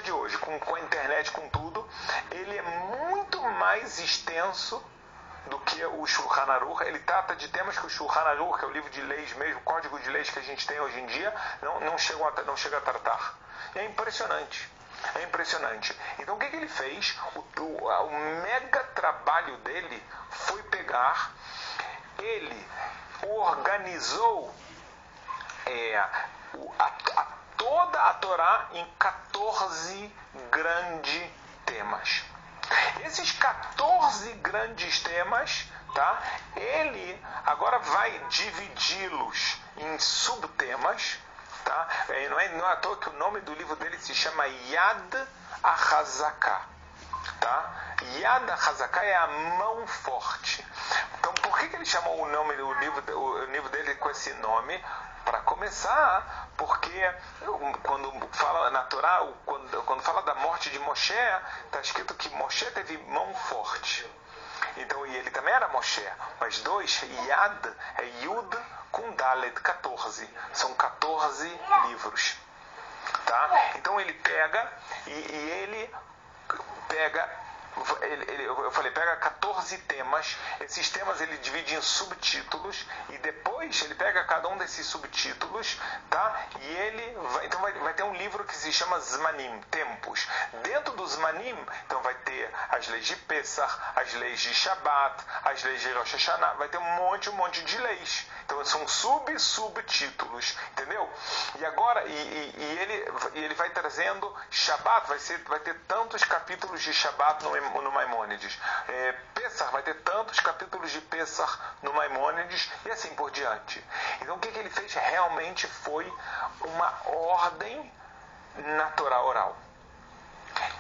dia de hoje, com a internet, com tudo, ele é muito mais extenso do que o Shulchan Aruch. Ele trata de temas que o Shulchan Aruch, que é o livro de leis mesmo, o código de leis que a gente tem hoje em dia, não chega a tratar. É impressionante. É impressionante. Então o que ele fez? O mega trabalho dele foi pegar, ele organizou toda a Torá em 14 grandes temas. Esses 14 grandes temas, tá? Ele agora vai dividi-los em subtemas, tá? Não é à toa que o nome do livro dele se chama Yad HaChazaká, tá? Yad HaChazaká é a mão forte. Então, por que ele chamou o livro dele com esse nome? Para começar, porque quando fala na Torá, quando fala da morte de Moshe, está escrito que Moshe teve mão forte. Então, e ele também era Moshe, mas Yad é Yud com Dalet, 14. São 14 livros. Tá? Então ele pega eu falei, pega 14 temas, esses temas ele divide em subtítulos e depois ele pega cada um desses subtítulos, tá? E ele vai ter um livro que se chama Zmanim, tempos. Dentro do Zmanim, então vai ter as leis de Pesach, as leis de Shabat, as leis de Rosh Hashanah, vai ter um monte de leis. Então são subtítulos, entendeu? E agora ele vai trazendo Shabat, vai ter tantos capítulos de Shabat no Maimônides. Pesach vai ter tantos capítulos de Pesach no Maimônides e assim por diante. Então o que ele fez realmente foi uma ordem na Torá oral.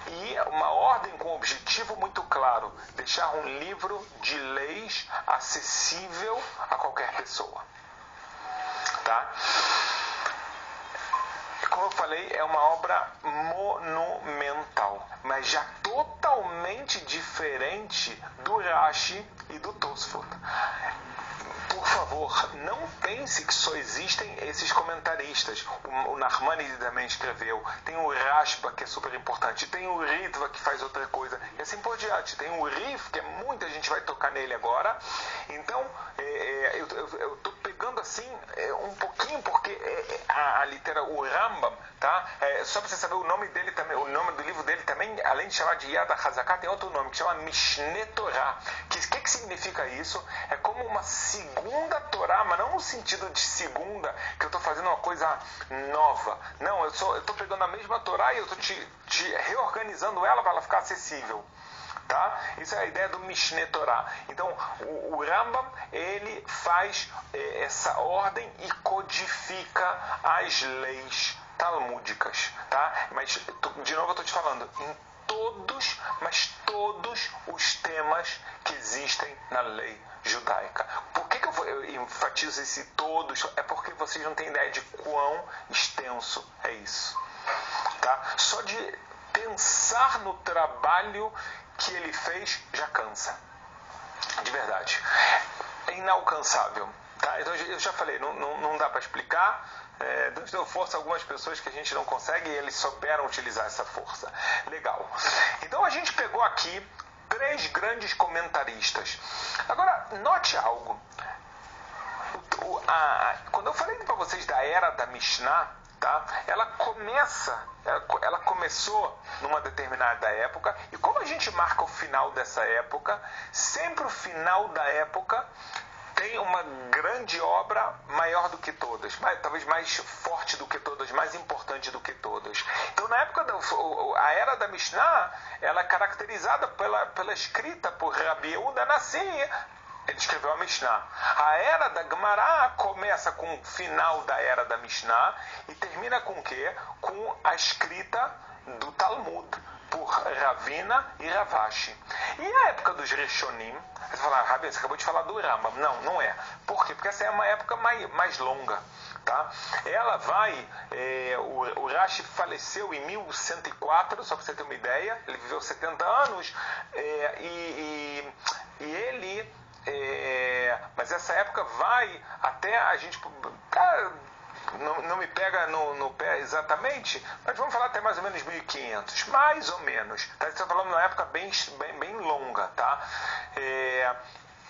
E uma ordem com um objetivo muito claro, deixar um livro de leis acessível a qualquer pessoa. Tá? Como eu falei, é uma obra monumental, mas já totalmente diferente do Rashi e do Tosfot. Por favor, não pense que só existem esses comentaristas. O Nachmanides também escreveu. Tem o Rashba, que é super importante. Tem o Ritva, que faz outra coisa. E assim por diante. Tem o Rif, que muita gente vai tocar nele agora. Então, eu estou pegando assim um pouquinho, porque o Rambam, tá? Só para você saber o nome dele também, o nome do livro dele também, além de chamar de Yad HaChazaká, tem outro nome, que chama Mishneh Torah. O que significa isso? É como uma segunda Torá, mas não no sentido de segunda, que eu estou fazendo uma coisa nova. Não, eu estou pegando a mesma Torá e eu estou te reorganizando ela para ela ficar acessível. Tá? Isso é a ideia do Mishneh Torah. Então, o Rambam, ele faz essa ordem e codifica as leis talmúdicas. Tá? Mas, de novo, eu estou te falando, em todos os temas que existem na lei judaica. Por que eu enfatizo esse todos? É porque vocês não têm ideia de quão extenso é isso. Tá? Só de pensar no trabalho que ele fez já cansa. De verdade. É inalcançável. Tá? Então eu já falei, não dá para explicar. Deus deu força a algumas pessoas que a gente não consegue e eles souberam utilizar essa força. Legal. Então a gente pegou aqui 3 grandes comentaristas. Agora, note algo. Quando eu falei para vocês da era da Mishnah, tá? Ela começou numa determinada época, e como a gente marca o final dessa época, sempre o final da época tem uma grande obra maior do que todas, talvez mais forte do que todas, mais importante do que todas. Então, na época a era da Mishnah, ela é caracterizada pela escrita por Rabi Yehuda Nassi. Ele escreveu a Mishnah. A era da Gemara começa com o final da era da Mishnah e termina com o quê? Com a escrita do Talmud por Ravina e Ravashi. E a época dos Rishonim, você fala, Rabi, você acabou de falar do Rambam. Não é. Por quê? Porque essa é uma época mais longa. Tá? Ela vai... o Rashi faleceu em 1104, só para você ter uma ideia. Ele viveu 70 anos e ele... mas essa época vai até a gente... não me pega no pé exatamente, mas vamos falar até mais ou menos 1500, mais ou menos. Tá? Estamos falando de uma época bem longa, tá?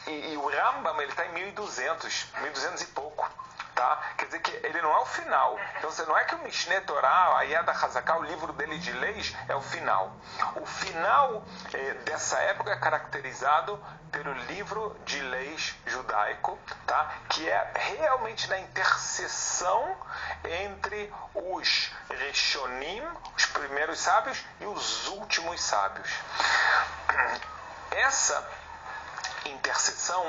E o Rambam, ele está em 1200 e pouco. Tá? Quer dizer que ele não é o final. Então, não é que o Mishneh Torah, a Yad HaZakah, o livro dele de leis, é o final. O final dessa época é caracterizado pelo livro de leis judaico, tá? Que é realmente na interseção entre os Rishonim, os primeiros sábios, e os últimos sábios. Essa interseção,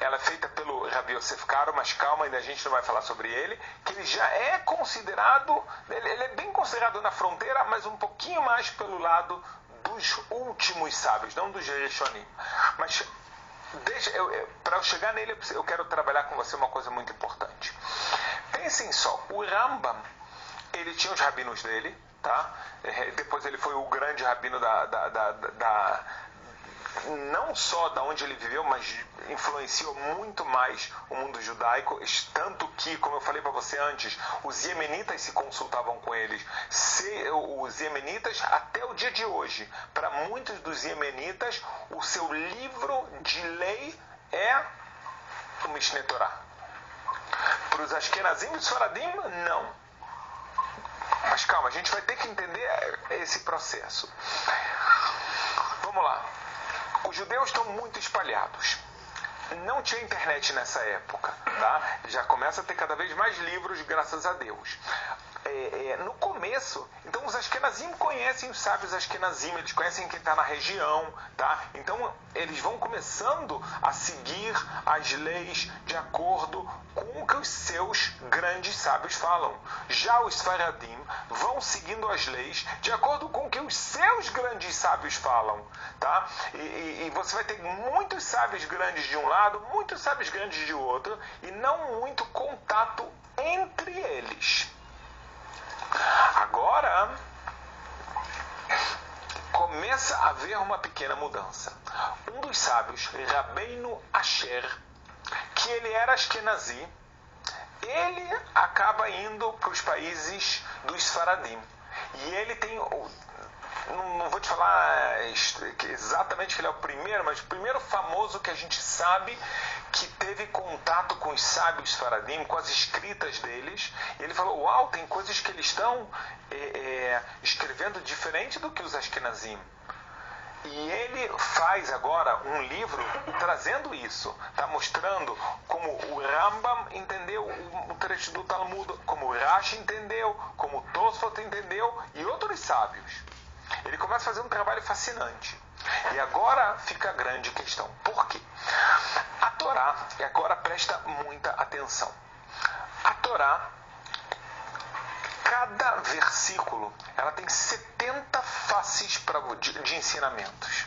ela é feita pelo Rabi Yosef Karo, mas calma, ainda a gente não vai falar sobre ele, que ele já é considerado, ele é bem considerado na fronteira, mas um pouquinho mais pelo lado dos últimos sábios, não dos Rishonim. Mas para eu chegar nele, eu quero trabalhar com você uma coisa muito importante. Pensem só, o Rambam, ele tinha os rabinos dele, tá? Depois ele foi o grande rabino não só da onde ele viveu, mas influenciou muito mais o mundo judaico, tanto que, como eu falei para você antes, os iemenitas se consultavam com eles. Os iemenitas, até o dia de hoje, para muitos dos iemenitas, o seu livro de lei é o Mishneh Torah. Para os Ashkenazim e os Sfaradim, não. Mas calma, a gente vai ter que entender esse processo. Vamos lá. Os judeus estão muito espalhados. Não tinha internet nessa época, tá? Já começa a ter cada vez mais livros, graças a Deus. No começo, então os Ashkenazim conhecem os sábios Ashkenazim, eles conhecem quem está na região, tá? Então eles vão começando a seguir as leis de acordo com o que os seus grandes sábios falam. Já os Sfaradim vão seguindo as leis de acordo com o que os seus grandes sábios falam, tá? E você vai ter muitos sábios grandes de um lado, muitos sábios grandes de outro, e não muito contato entre eles. Agora, começa a haver uma pequena mudança. Um dos sábios, Rabbeinu Asher, que ele era Ashkenazi, ele acaba indo para os países dos Sfaradim. E ele tem, não vou te falar exatamente que ele é o primeiro, mas o primeiro famoso que a gente sabe que teve contato com os sábios Sfaradim, com as escritas deles, e ele falou, uau, tem coisas que eles estão escrevendo diferente do que os Ashkenazim. E ele faz agora um livro trazendo isso, tá? Mostrando como o Rambam entendeu o trecho do Talmud, como o Rashi entendeu, como o Tosfot entendeu e outros sábios. Ele começa a fazer um trabalho fascinante. E agora fica a grande questão. Por quê? A Torá, e agora presta muita atenção. A Torá, cada versículo, ela tem 70 faces de ensinamentos.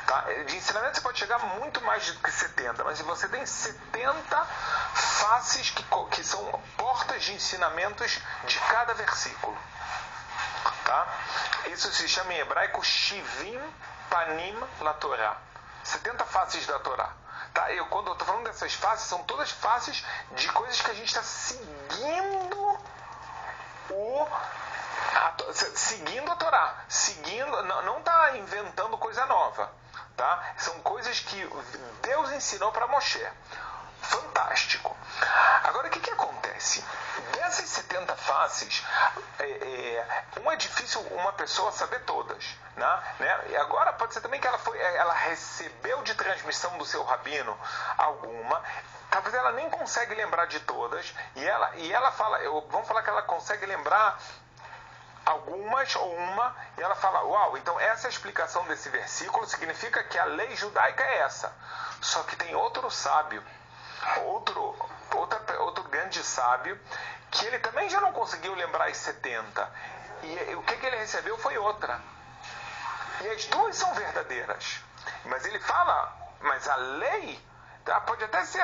Tá? De ensinamento você pode chegar a muito mais do que 70, mas você tem 70 faces que são portas de ensinamentos de cada versículo. Tá? Isso se chama em hebraico Shivim Panim la Torá. 70 faces da Torá. Tá? Quando eu estou falando dessas faces, são todas faces de coisas que a gente está seguindo seguindo a Torá, não está inventando coisa nova, tá? São coisas que Deus ensinou para Moshe. Fantástico. Agora, o que acontece? Dessas 70 faces, é difícil uma pessoa saber todas, né? E agora pode ser também que ela recebeu de transmissão do seu rabino alguma. Talvez ela nem consegue lembrar de todas, e ela fala, vamos falar que ela consegue lembrar algumas ou uma, e ela fala, uau, então essa é a explicação desse versículo, significa que a lei judaica é essa. Só que tem outro sábio, outro grande sábio, que ele também já não conseguiu lembrar as 70. E o que ele recebeu foi outra. E as duas são verdadeiras. Mas ele fala, mas a lei... Pode até ser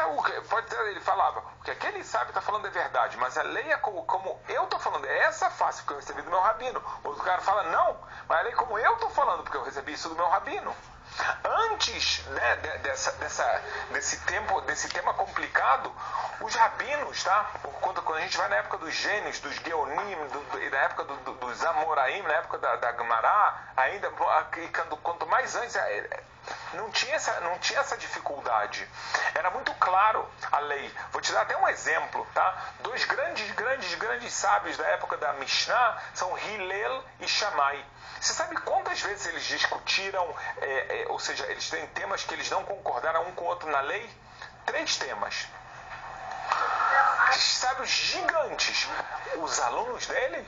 ele falava, o que aquele sábio está falando é verdade, mas a lei é como eu estou falando, é essa face que eu recebi do meu rabino. Outro cara fala, não, mas a lei é como eu estou falando, porque eu recebi isso do meu rabino. Antes, né, desse tema complicado, Os rabinos, tá? Quando a gente vai na época dos gênios, dos Geonim, na época dos Amoraim, na época da Gemara, ainda, quanto mais antes, não tinha essa dificuldade. Era muito claro a lei. Vou te dar até um exemplo, tá? Dois grandes sábios da época da Mishnah são Hillel e Shammai. Você sabe quantas vezes eles discutiram, ou seja, eles têm temas que eles não concordaram um com o outro na lei? 3 temas. Sábios gigantes. Os alunos dele,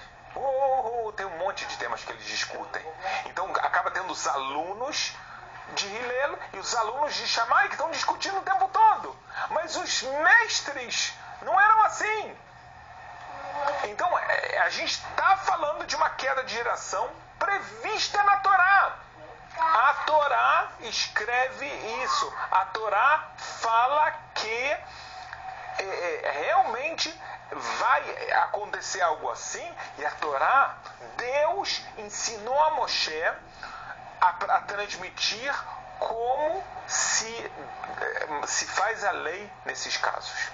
tem um monte de temas que eles discutem. Então acaba tendo os alunos de Hillel e os alunos de Shammai que estão discutindo o tempo todo. Mas os mestres não eram assim. Então a gente está falando de uma queda de geração prevista na Torá. A Torá escreve isso. A Torá fala que realmente vai acontecer algo assim, e a Torá, Deus ensinou a Moshe a transmitir como se faz a lei nesses casos.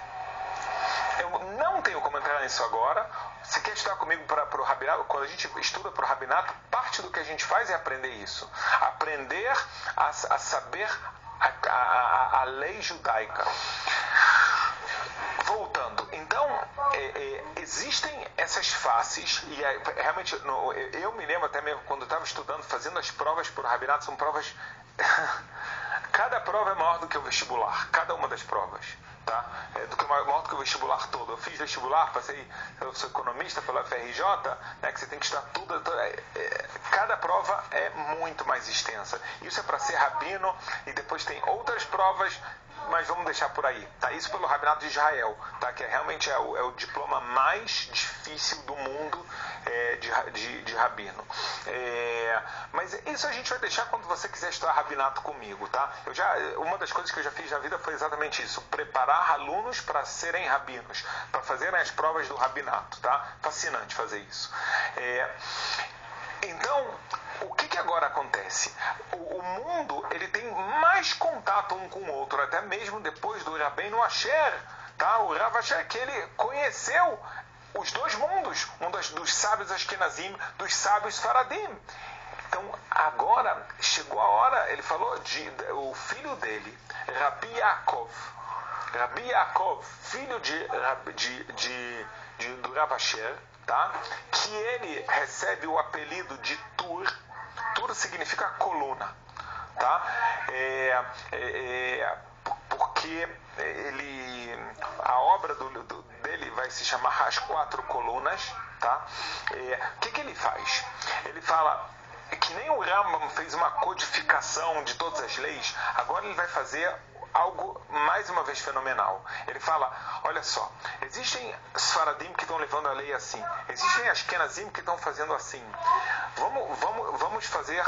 Eu não tenho como entrar nisso agora. Se quer estudar comigo para o Rabinato, quando a gente estuda para o Rabinato, parte do que a gente faz é aprender isso. Aprender a saber a lei judaica. Voltando, então, existem essas faces, e realmente, eu me lembro até mesmo quando eu estava estudando, fazendo as provas para o Rabinato, são provas, cada prova é maior do que o vestibular, cada uma das provas, tá? Maior do que o vestibular todo. Eu fiz vestibular, eu sou economista pela FRJ, né, que você tem que estudar tudo, cada prova é muito mais extensa. Isso é para ser rabino, e depois tem outras provas, mas vamos deixar por aí, tá? Isso pelo Rabinato de Israel, tá? Que realmente é o diploma mais difícil do mundo de rabino. Mas isso a gente vai deixar quando você quiser estudar Rabinato comigo, tá? Uma das coisas que eu já fiz na vida foi exatamente isso, preparar alunos para serem rabinos, para fazerem as provas do Rabinato, tá? Fascinante fazer isso. Então, o que agora acontece? O mundo, ele tem mais contato um com o outro, até mesmo depois do Rabbeinu Asher, tá? O Rav Asher, que ele conheceu os dois mundos, dos sábios Ashkenazim, dos sábios Faradim. Então, agora chegou a hora, ele falou o filho dele, Rabi Yaakov, filho do Rav Asher, tá? Que ele recebe o apelido de Tur. Tur significa coluna, tá? Porque a obra dele vai se chamar As 4 Colunas, tá? O que ele faz? Ele fala que nem o Rambam fez uma codificação de todas as leis, agora ele vai fazer algo mais uma vez fenomenal. Ele fala, olha só, existem os Faradim que estão levando a lei assim, existem as Ashkenazim que estão fazendo assim. Vamos fazer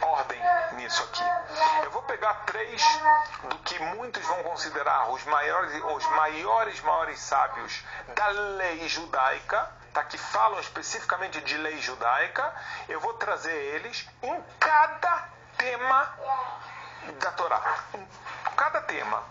ordem nisso aqui. Eu vou pegar 3 do que muitos vão considerar os maiores sábios da lei judaica, tá? Que falam especificamente de lei judaica. Eu vou trazer eles em cada tema da Torá, cada tema,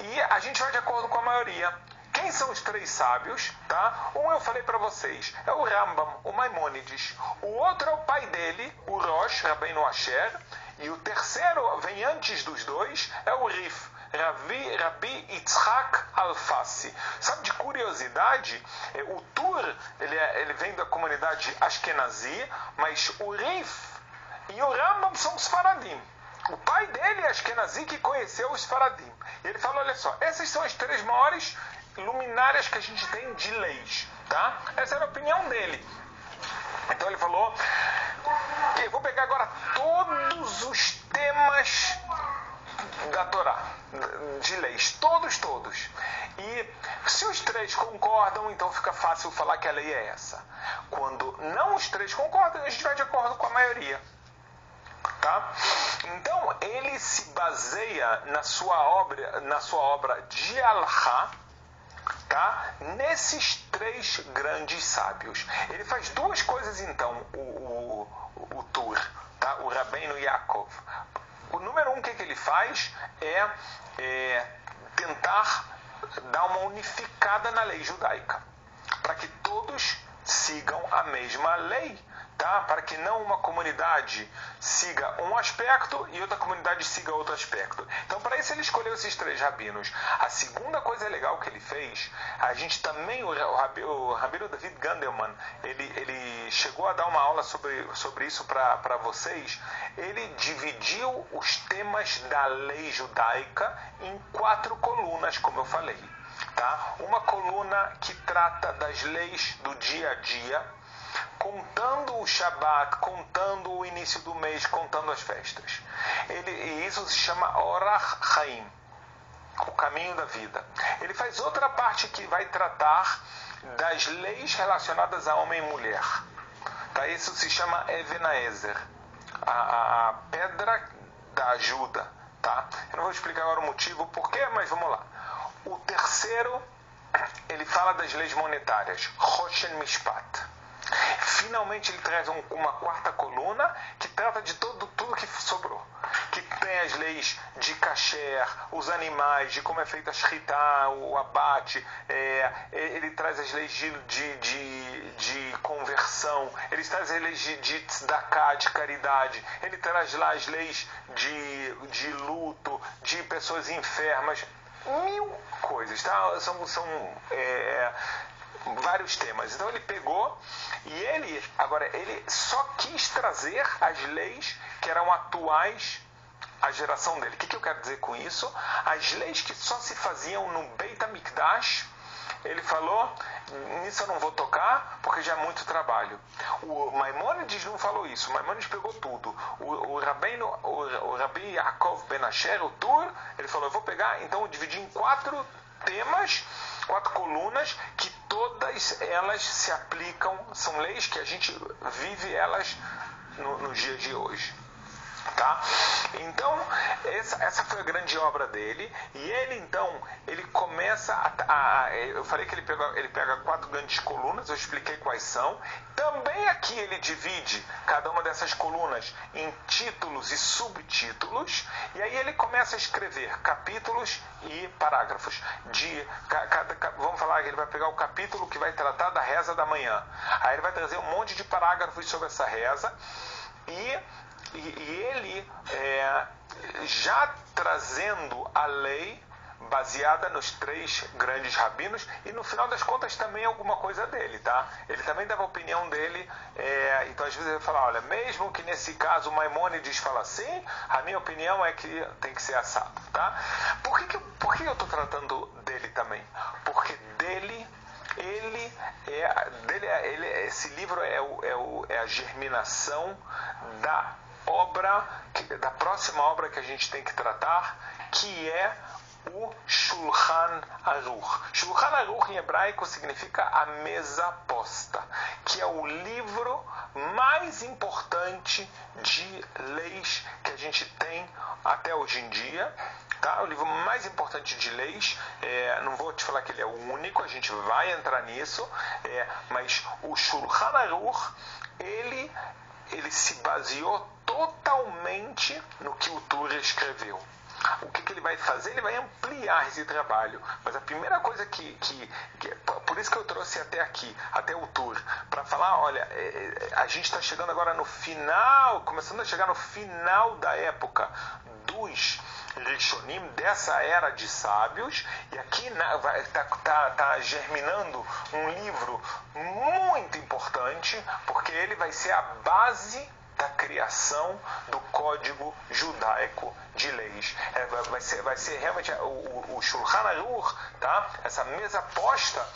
e a gente vai de acordo com a maioria. Quem são os 3 sábios, tá? Um eu falei para vocês, é o Rambam, o Maimônides. O outro é o pai dele, o Rosh, Rabbeinu Asher, e o terceiro, vem antes dos dois, é o Rif, Rabi Yitzhak Alfasi. Sabe, de curiosidade, o Tur, ele vem da comunidade Ashkenazi, mas o Rif e o Rambam são os Faradim. O pai dele é Ashkenazi, que conheceu os Faradim. E ele fala, olha só, essas são as 3 maiores luminárias que a gente tem de leis, tá? Essa era a opinião dele. Então ele falou, eu vou pegar agora todos os temas da Torá, de leis, todos. E se os 3 concordam, então fica fácil falar que a lei é essa. Quando não os 3 concordam, a gente vai de acordo com a maioria. Tá? Então, ele se baseia na sua obra de Alahá, tá? Nesses 3 grandes sábios. Ele faz 2 coisas, então, o Tur, tá? O Rabbeinu Yaakov. O número 1, que ele faz é tentar dar uma unificada na lei judaica, para que todos sigam a mesma lei, tá? Para que não uma comunidade siga um aspecto e outra comunidade siga outro aspecto. Então, para isso ele escolheu esses 3 rabinos. A segunda coisa legal que ele fez, a gente também, o rabino David Gandelman, ele chegou a dar uma aula sobre isso para vocês. Ele dividiu os temas da lei judaica em 4 colunas, como eu falei. Tá? Uma coluna que trata das leis do dia a dia, contando o Shabat, contando o início do mês, contando as festas. E isso se chama Orach Chaim, o caminho da vida. Ele faz outra parte que vai tratar das leis relacionadas a homem e mulher. Tá? Isso se chama Even Haezer, a pedra da ajuda. Tá? Eu não vou explicar agora o motivo, porquê, mas vamos lá. O terceiro, ele fala das leis monetárias, Roshen Mishpat. Finalmente ele traz uma 4ª coluna que trata de tudo que sobrou. Que tem as leis de kasher, os animais, de como é feita a shritá, o abate. Ele traz as leis de conversão. Ele traz as leis de tzedakah, de caridade. Ele traz lá as leis de luto, de pessoas enfermas. 1000 coisas, tá? São vários temas. Então ele pegou e ele só quis trazer as leis que eram atuais à geração dele. O que eu quero dizer com isso? As leis que só se faziam no Beit HaMikdash, ele falou, nisso eu não vou tocar porque já é muito trabalho. O Maimônides não falou isso. O Maimônides pegou tudo. O Rabi Yaakov Ben Asher, o Tur, ele falou, eu vou pegar, então eu dividi em 4 temas, 4 colunas, que todas elas se aplicam, são leis que a gente vive elas nos dias de hoje. Tá? Então, essa foi a grande obra dele. E ele começa eu falei que ele pega 4 grandes colunas, eu expliquei quais são. Também aqui ele divide cada uma dessas colunas em títulos e subtítulos. E aí ele começa a escrever capítulos e parágrafos. Vamos falar que ele vai pegar o capítulo que vai tratar da reza da manhã. Aí ele vai trazer um monte de parágrafos sobre essa reza. E ele, já trazendo a lei baseada nos 3 grandes rabinos, e no final das contas também alguma coisa dele, tá? Ele também dava a opinião dele, então às vezes ele fala, olha, mesmo que nesse caso o Maimônides fala assim, a minha opinião é que tem que ser assado, tá? Por que eu estou tratando dele também? Porque esse livro é a germinação da próxima obra que a gente tem que tratar, que é o Shulchan Aruch. Shulchan Aruch em hebraico significa a mesa posta, que é o livro mais importante de leis que a gente tem até hoje em dia. Tá? O livro mais importante de leis, não vou te falar que ele é o único, a gente vai entrar nisso, mas o Shulchan Aruch, ele se baseou totalmente no que o Tur escreveu. O que ele vai fazer? Ele vai ampliar esse trabalho. Mas a primeira coisa por isso que eu trouxe até aqui, até o Tur, para falar, olha, a gente está chegando agora no final, começando a chegar no final da época dos Rishonim, dessa era de sábios, e aqui está germinando um livro muito importante, porque ele vai ser a base da criação do código judaico de leis. Vai ser realmente o Shulchan Aruch, tá? Essa mesa posta,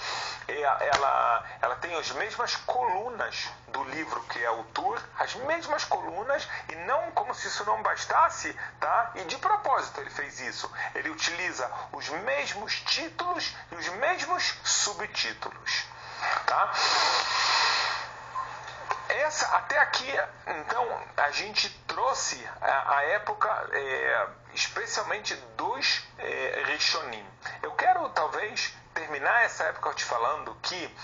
ela tem as mesmas colunas do livro que é o Tur, as mesmas colunas, e não como se isso não bastasse, tá? E de propósito ele fez isso. Ele utiliza os mesmos títulos e os mesmos subtítulos, tá? Até aqui, então, a gente trouxe a época, especialmente dos Rishonim. Eu quero, talvez, terminar essa época te falando que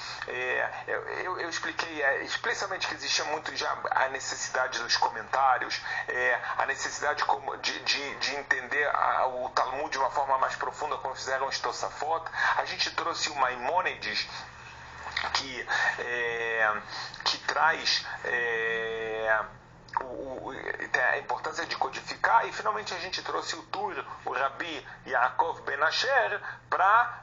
eu expliquei especialmente que existia muito já a necessidade dos comentários, a necessidade de entender o Talmud de uma forma mais profunda, como fizeram os Tosafot. A gente trouxe o Maimônides, que traz a importância de codificar, e finalmente a gente trouxe o Tur, o Rabi Yaakov Ben Asher, para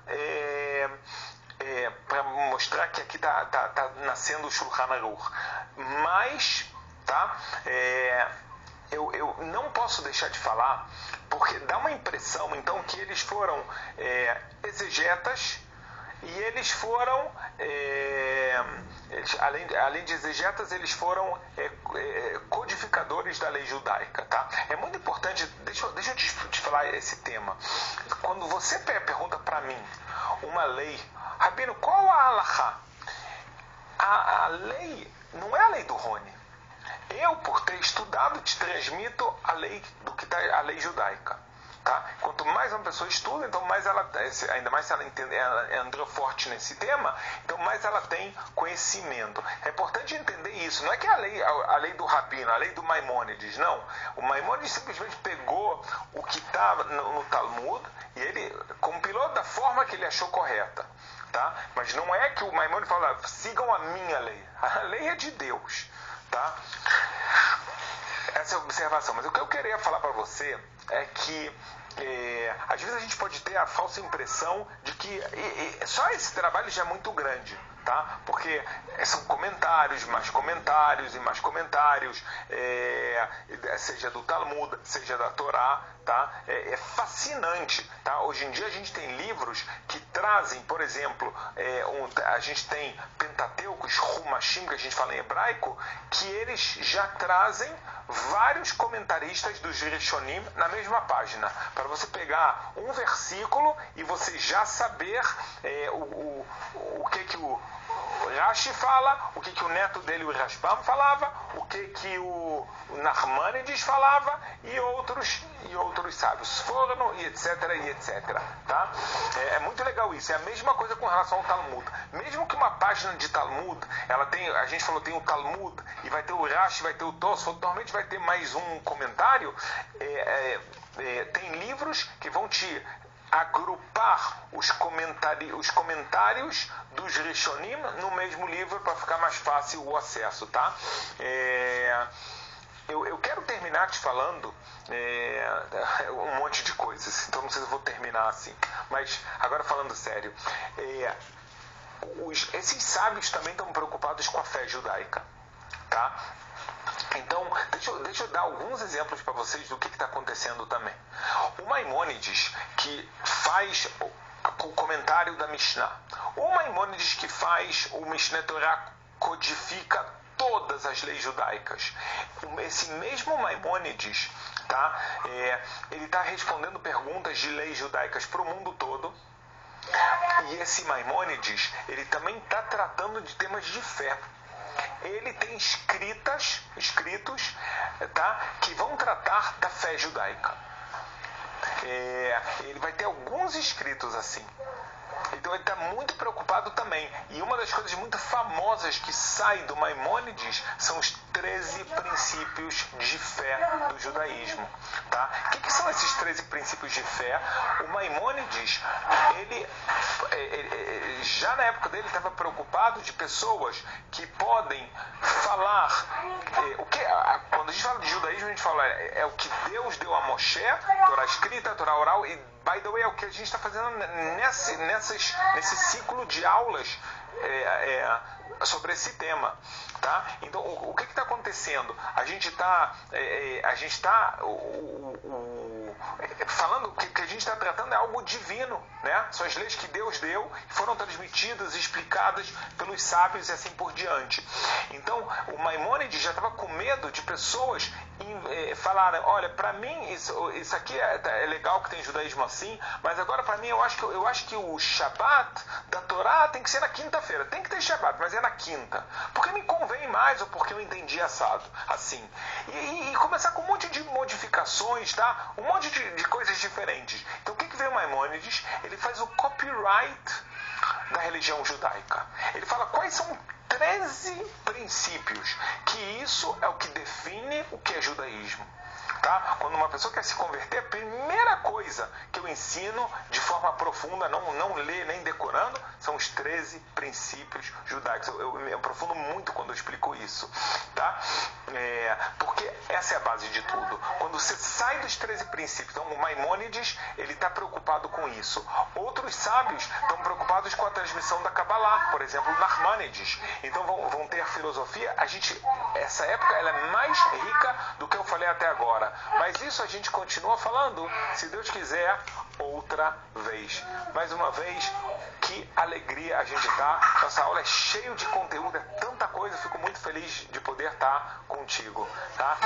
mostrar que aqui está nascendo o Shulchan Aruch. Mas, eu não posso deixar de falar, porque dá uma impressão, então, que eles foram exegetas, e eles foram, além de exegetas, eles foram codificadores da lei judaica. Tá? É muito importante, deixa eu te falar esse tema. Quando você pergunta para mim uma lei, Rabino, qual a halachá? A lei não é a lei do Rony. Eu, por ter estudado, te transmito a lei a lei judaica. Tá? Quanto mais uma pessoa estuda, então mais ela, ainda mais se ela entrou forte nesse tema, então mais ela tem conhecimento. É importante entender isso. Não é que a lei do Rabino, a lei do Maimônides, não. O Maimônides simplesmente pegou o que está no Talmud e ele compilou da forma que ele achou correta. Tá? Mas não é que o Maimônides fala, sigam a minha lei. A lei é de Deus. Tá? Essa é a observação. Mas o que eu queria falar para você é que às vezes a gente pode ter a falsa impressão de que só esse trabalho já é muito grande, tá? Porque são comentários e mais comentários, seja do Talmud, seja da Torá, tá? É fascinante, tá? Hoje em dia a gente tem livros que trazem, por exemplo, a gente tem Pentateucos, Humashim, que a gente fala em hebraico, que eles já trazem vários comentaristas dos Rishonim na mesma página, para você pegar um versículo e você já saber o que o Rashi fala, o que o neto dele, o Rashbam, falava, o que o Nachmanides falava, e outros sábios foram, e etc. Tá? É muito legal isso. É a mesma coisa com relação ao Talmud. Mesmo que uma página de Talmud, a gente falou, tem o Talmud, e vai ter o Rashi, vai ter o Tosfot, normalmente vai ter mais um comentário. Tem livros que vão te agrupar os comentários dos Rishonim no mesmo livro para ficar mais fácil o acesso, tá? Eu quero terminar te falando um monte de coisas, então não sei se eu vou terminar assim, mas agora falando sério, esses sábios também estão preocupados com a fé judaica, tá? Então, deixa eu dar alguns exemplos para vocês do que está acontecendo também. O Maimônides, que faz o comentário da Mishnah. O Maimônides, que faz o Mishneh Torah, codifica todas as leis judaicas. Esse mesmo Maimônides, tá? Ele está respondendo perguntas de leis judaicas para o mundo todo. E esse Maimônides, ele também está tratando de temas de fé. Ele tem escritos, tá, que vão tratar da fé judaica. Ele vai ter alguns escritos assim. Então ele está muito preocupado também. E uma das coisas muito famosas que sai do Maimônides são os 13 princípios de fé do judaísmo. Tá? O que são esses 13 princípios de fé? O Maimônides, ele já na época dele estava preocupado de pessoas que podem falar. Quando a gente fala de judaísmo, a gente fala o que Deus deu a Moshe, Torá escrita, Torá oral, e by the way, é o que a gente está fazendo nesse ciclo de aulas sobre esse tema. Tá? Então, o que está acontecendo? A gente está falando que o que a gente está tratando é algo divino, né? São as leis que Deus deu, foram transmitidas, explicadas pelos sábios e assim por diante. Então, o Maimônides já estava com medo de pessoas falaram, olha, para mim isso aqui é legal que tem judaísmo assim, mas agora para mim eu acho que o Shabat da Torá tem que ser na quinta-feira. Tem que ter Shabat, mas é na quinta. Porque me convém mais ou porque eu entendi assado, assim. E começar com um monte de modificações, tá? Um monte de coisas diferentes. Então o que veio Maimônides? Ele faz o copyright da religião judaica. Ele fala quais são 13 princípios, que isso é o que define o que é judaísmo. Tá? Quando uma pessoa quer se converter, a primeira coisa que eu ensino de forma profunda, não ler nem decorando, são os 13 princípios judaicos. Eu me aprofundo muito quando eu explico isso. Tá? Porque essa é a base de tudo. Quando você sai dos 13 princípios, então o Maimônides ele está preocupado com isso. Outros sábios estão preocupados com a transmissão da Kabbalah, por exemplo, Nachmanides. Então vão ter filosofia. Essa época ela é mais rica do que eu falei até agora. Mas isso a gente continua falando, se Deus quiser, outra vez. Mais uma vez, que alegria a gente tá. Nossa aula é cheia de conteúdo, é tanta coisa. Fico muito feliz de poder estar contigo, tá?